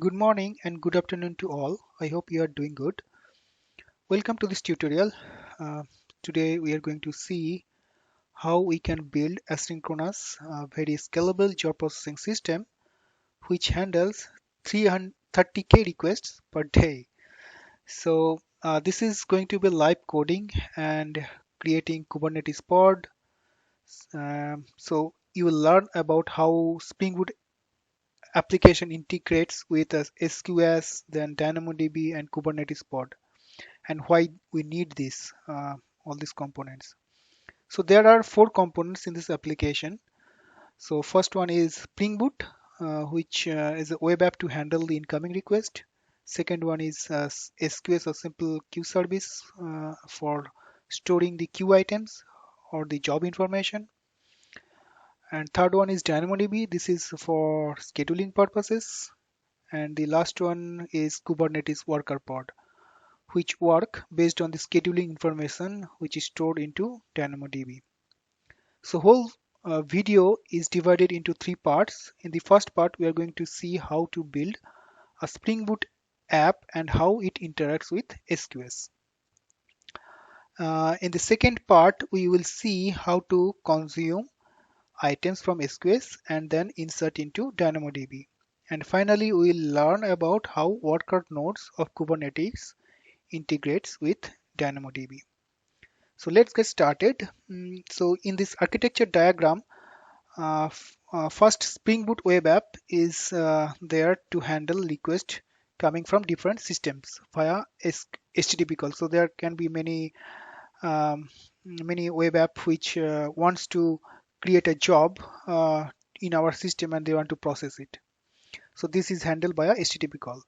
Good morning and good afternoon to all. I hope you are doing good. Welcome to this tutorial. Uh, Today we are going to see how we can build asynchronous, very scalable job processing system which handles 330k requests per day. This is going to be live coding and creating Kubernetes pod. So you will learn about how Spring Boot application integrates with SQS, then Dynamo-DB and Kubernetes pod, and why we need all these components. So there are four components in this application. So first one is Spring Boot, which is a web app to handle the incoming request. Second one is SQS or simple queue service for storing the queue items or the job information. And third one is DynamoDB. This is for scheduling purposes. And the last one is Kubernetes Worker Pod, which work based on the scheduling information which is stored into DynamoDB. So whole video is divided into three parts. In the first part, we are going to see how to build a Spring Boot app and how it interacts with SQS. In the second part, we will see how to consume items from SQS and then insert into DynamoDB. And finally, we will learn about how worker nodes of Kubernetes integrates with DynamoDB. So let's get started. So in this architecture diagram, first Spring Boot web app is there to handle requests coming from different systems via HTTP call. So there can be many web app which wants to create a job in our system and they want to process it. So this is handled by a HTTP call,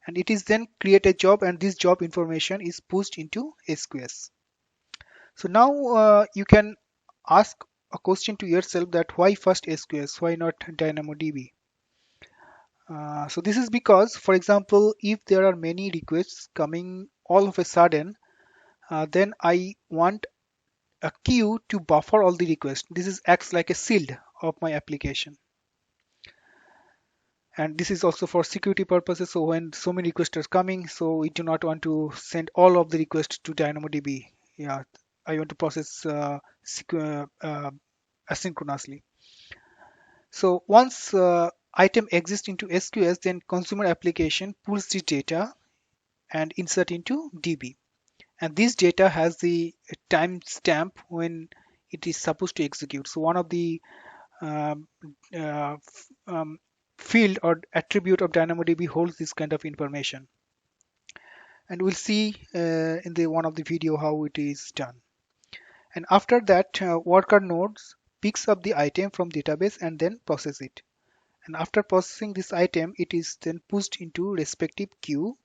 and it is then create a job, and this job information is pushed into SQS. So now you can ask a question to yourself that why first SQS, why not DynamoDB? So this is because, for example, if there are many requests coming all of a sudden, then I want a queue to buffer all the requests. This is acts like a shield of my application. And this is also for security purposes. So when so many requests are coming, so we do not want to send all of the requests to DynamoDB. Yeah, I want to process asynchronously. So once item exists into SQS, then consumer application pulls the data and insert into DB. And this data has the timestamp when it is supposed to execute. So one of the um, uh, f- um, field or attribute of DynamoDB holds this kind of information. And we'll see in the one of the video how it is done. And after that, worker nodes picks up the item from database and then process it. And after processing this item, it is then pushed into respective queue,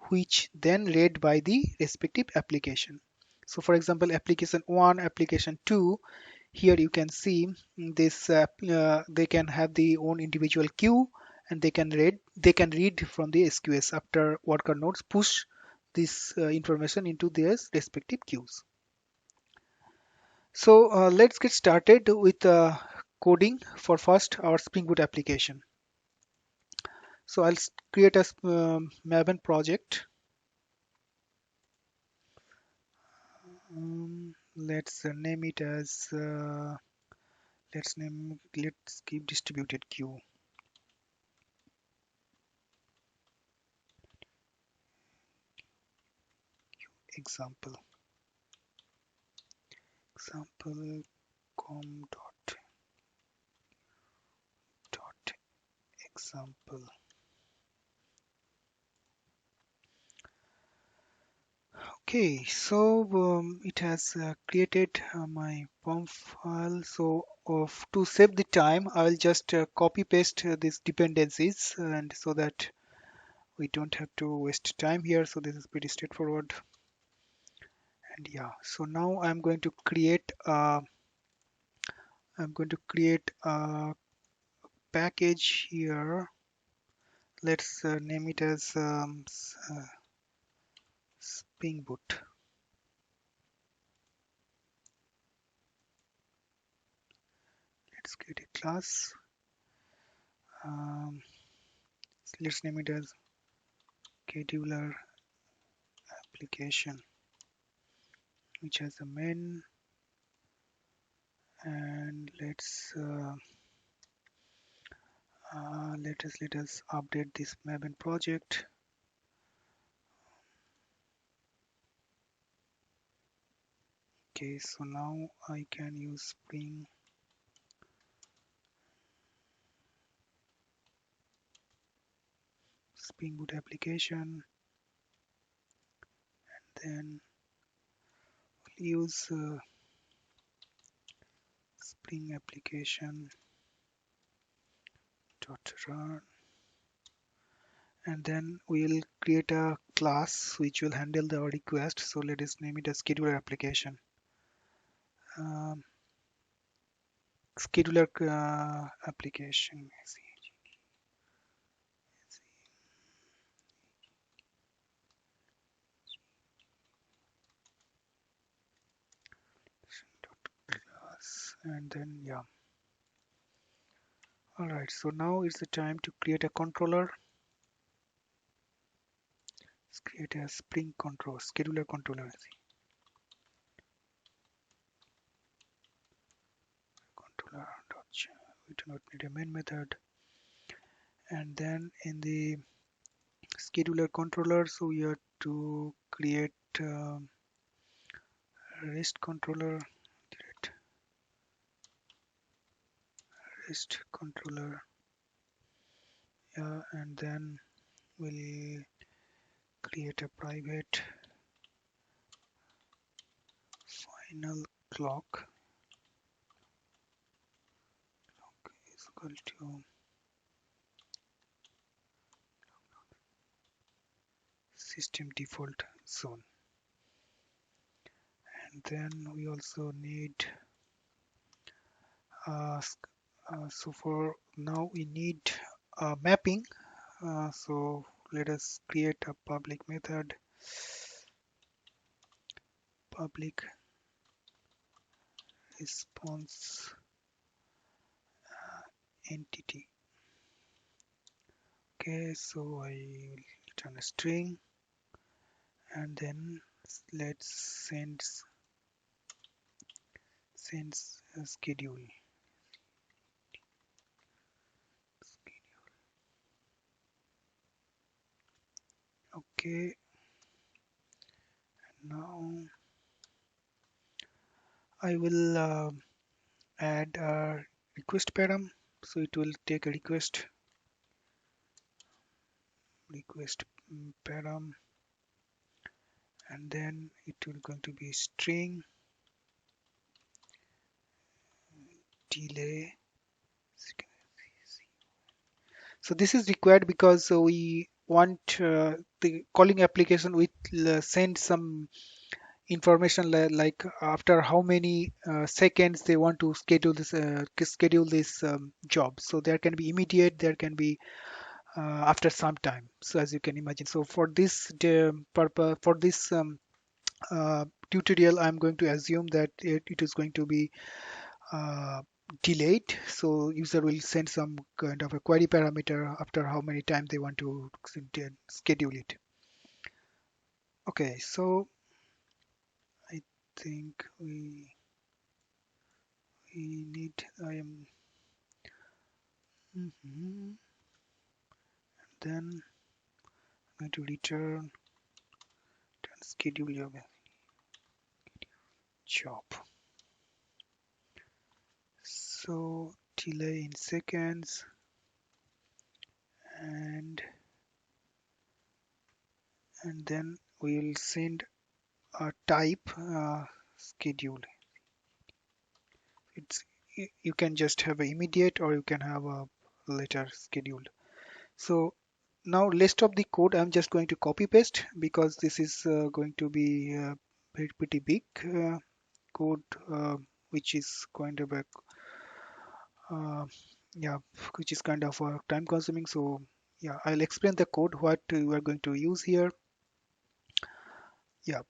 which then read by the respective application. So for example, application 1, application 2, here you can see this they can have the own individual queue, and they can read from the SQS after worker nodes push this information into their respective queues. So let's get started with coding for first our Spring Boot application. So I'll create a Maven project. Let's name it as let's give distributed queue example com dot example. Okay, so it has created my POM file. So to save the time, I'll just copy paste these dependencies, and so that we don't have to waste time here. So this is pretty straightforward. And yeah, so now I'm going to create a package here. Let's name it as Spring Boot. Let's create a class. Um, let's name it as scheduler application, which has a main, and let us update this Maven project. Okay, so now I can use Spring Boot application, then use Spring application dot run, and then we'll create a class which will handle the request. So let us name it as scheduler application. Um, scheduler application. Class, and then yeah. All right. So now is the time to create a controller. Let's create a Spring control scheduler controller. Controller. We do not need a main method. And then in the scheduler controller, so we have to create REST controller, REST controller, yeah, and then we'll create a private final clock is equal to system default zone. And then we also need so for now we need mapping. So let us create a public method, public response entity. Okay, so I will return a string, and then let's send a schedule. Okay, now I will add a request param. So it will take a request param, and then it will going to be string delay. So this is required because we want the calling application with send some information like after how many seconds they want to schedule this job. So there can be immediate, there can be after some time. So as you can imagine, so for this purpose, for this tutorial, I'm going to assume that it is going to be uh, delayed. So user will send some kind of a query parameter after how many times they want to schedule it. Okay, so I think we need I am mhm. Then I'm going to return schedule your job. So delay in seconds, and then we will send a type schedule. It's you can just have an immediate or you can have a later scheduled. So now rest of the code I'm just going to copy paste because this is going to be pretty big code which is going to be uh, yeah, which is kind of time consuming. So yeah, I'll explain the code what we are going to use here. Yeah,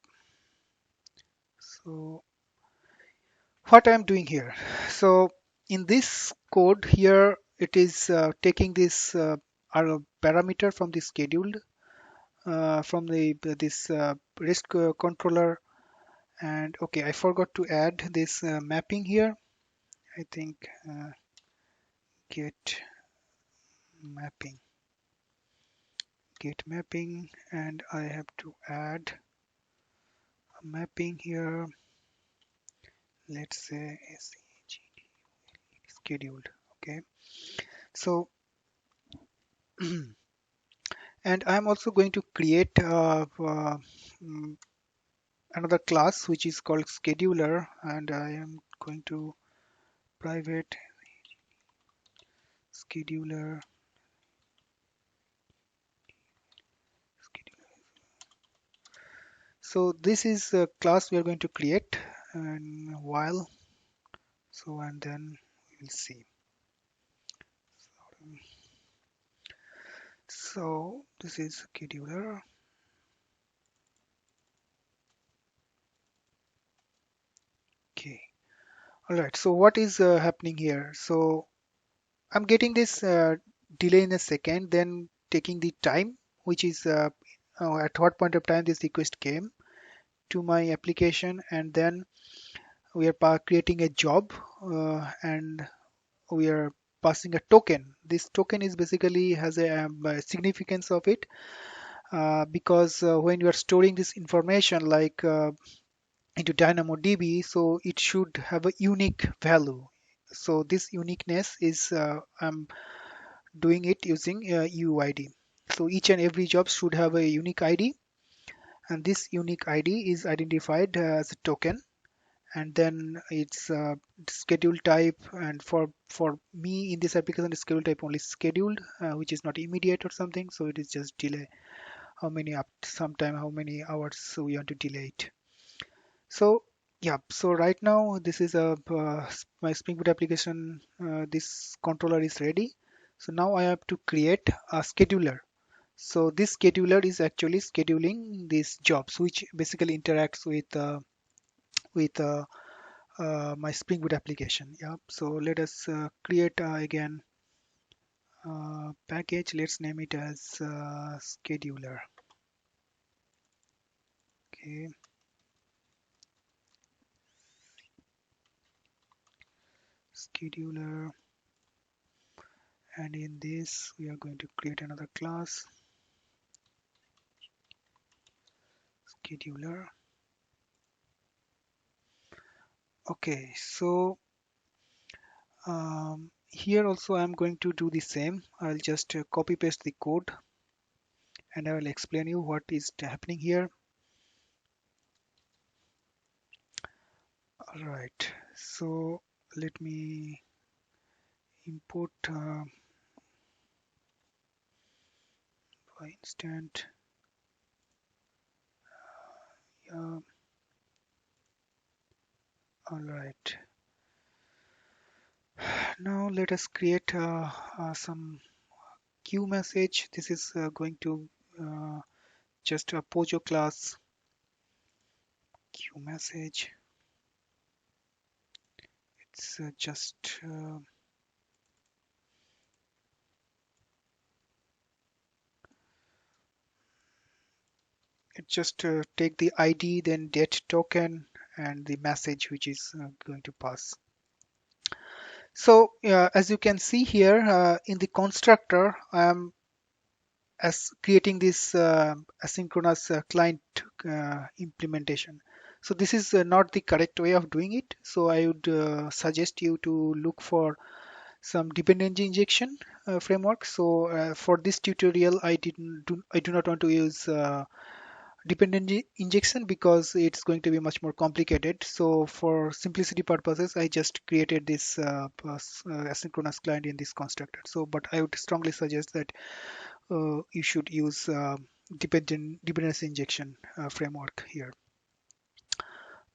so what I'm doing here. So in this code here, it is taking this our parameter from the scheduled from the this REST controller. And okay, I forgot to add this mapping here. I think get mapping, get mapping, and I have to add a mapping here. Let's say scheduled. Okay, so and I'm also going to create mm, another class which is called scheduler, and I am going to private scheduler. So this is a class we are going to create and while so and then we'll see. So this is scheduler. Okay. All right. So what is happening here? So I'm getting this delay in a second, then taking the time, which is at what point of time this request came to my application, and then we are creating a job and we are passing a token. This token is basically has a significance of it because when you are storing this information like into Dynamo-DB, so it should have a unique value. So this uniqueness is I'm doing it using UID. So each and every job should have a unique ID, and this unique ID is identified as a token, and then it's schedule type. And for me in this application, the schedule type only scheduled, which is not immediate or something. So it is just delay. How many up sometime how many hours we want to delay it. So yeah, so right now this is a my Spring Boot application. This controller is ready. So now I have to create a scheduler. So this scheduler is actually scheduling these jobs, which basically interacts with my Spring Boot application. Yeah. So let us create again package. Let's name it as scheduler. Okay. Scheduler. And in this we are going to create another class scheduler. Okay, so here also I'm going to do the same. I'll just copy paste the code and I will explain you what is happening here. All right, so let me import instant. Yeah, all right. Now let us create some queue message. This is going to just a Pojo class queue message. It's just take the ID, then date token, and the message which is going to pass. So as you can see here in the constructor, I am as creating this asynchronous client implementation. So this is not the correct way of doing it. So I would suggest you to look for some dependency injection framework. So for this tutorial, I do not want to use dependency injection because it's going to be much more complicated. So for simplicity purposes, I just created this asynchronous client in this constructor. So, but I would strongly suggest that you should use dependency injection framework here.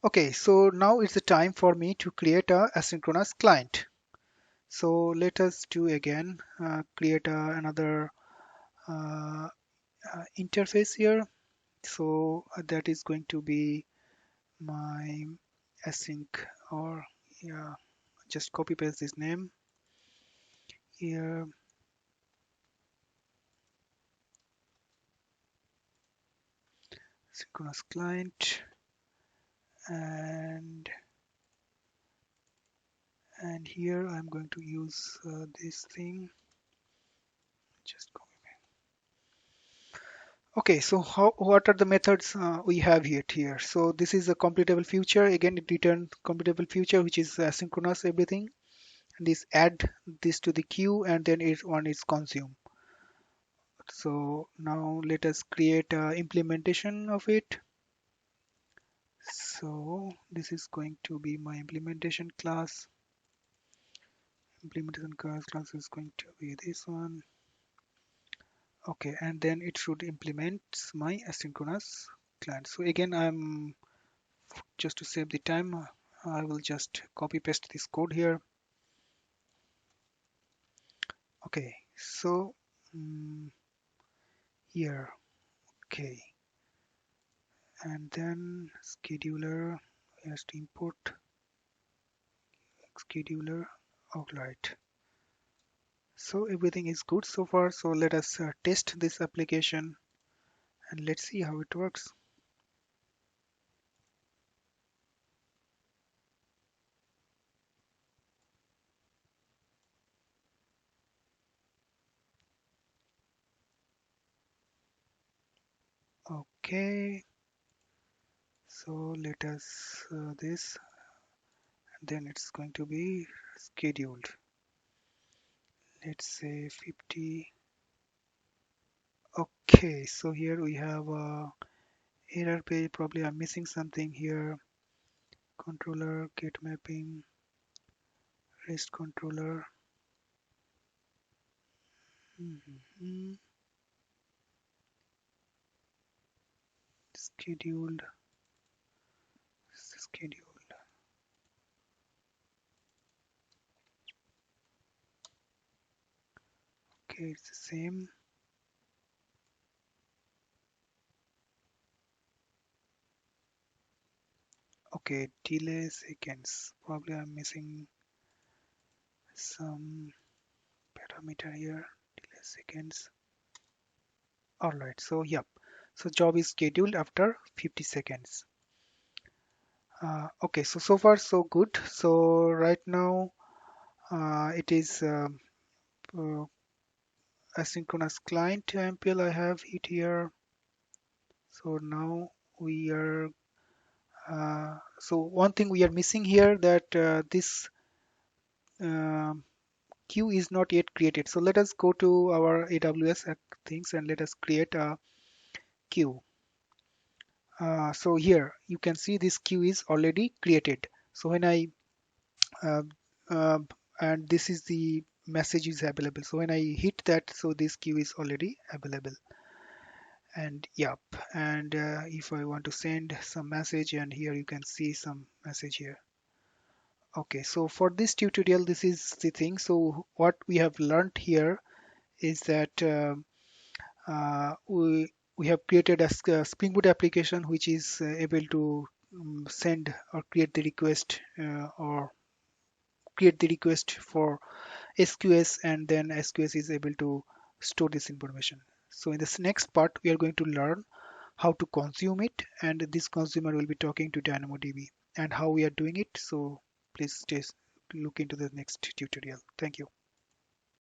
Okay, so now it's the time for me to create a asynchronous client. So let us do again, create another interface here. So that is going to be my async, or yeah, just copy paste this name here. synchronous client, and here I'm going to use this thing. Just go. Okay, so what are the methods we have here? So this is a completable future. Again, it returns completable future, which is asynchronous everything. And this add this to the queue, and then it one is consume. So now let us create implementation of it. So this is going to be my implementation class. Implementation class is going to be this one. Okay, and then it should implement my asynchronous client. So again, just to save the time, I will just copy paste this code here. Okay, so here, okay, and then scheduler has to import scheduler. All right. So everything is good so far. So let us test this application and let's see how it works. Okay, so let us this, and then it's going to be scheduled. Let's say 50. Okay, so here we have error page. Probably I'm missing something here. Controller, get mapping, rest controller. Mhm. Scheduled, scheduled. Okay, it's the same. Okay, delay seconds. Probably I'm missing some parameter here. Delay seconds. All right, so yep. So job is scheduled after 50 seconds. Okay, so far so good. So right now it is uh, asynchronous client MPL I have it here. So now we are so one thing we are missing here that this um queue is not yet created. So let us go to our AWS things and let us create a queue. So here you can see this queue is already created. So when I uh, uh, and this is the message is available. So when I hit that, so this queue is already available. And yep, and if I want to send some message, and here you can see some message here. Okay, so for this tutorial, this is the thing. So what we have learned here is that we have created a Spring Boot application which is able to send or create the request or create the request for SQS, and then SQS is able to store this information. So in this next part, we are going to learn how to consume it, and this consumer will be talking to Dynamo-DB and how we are doing it. So please stay, look into the next tutorial. Thank you.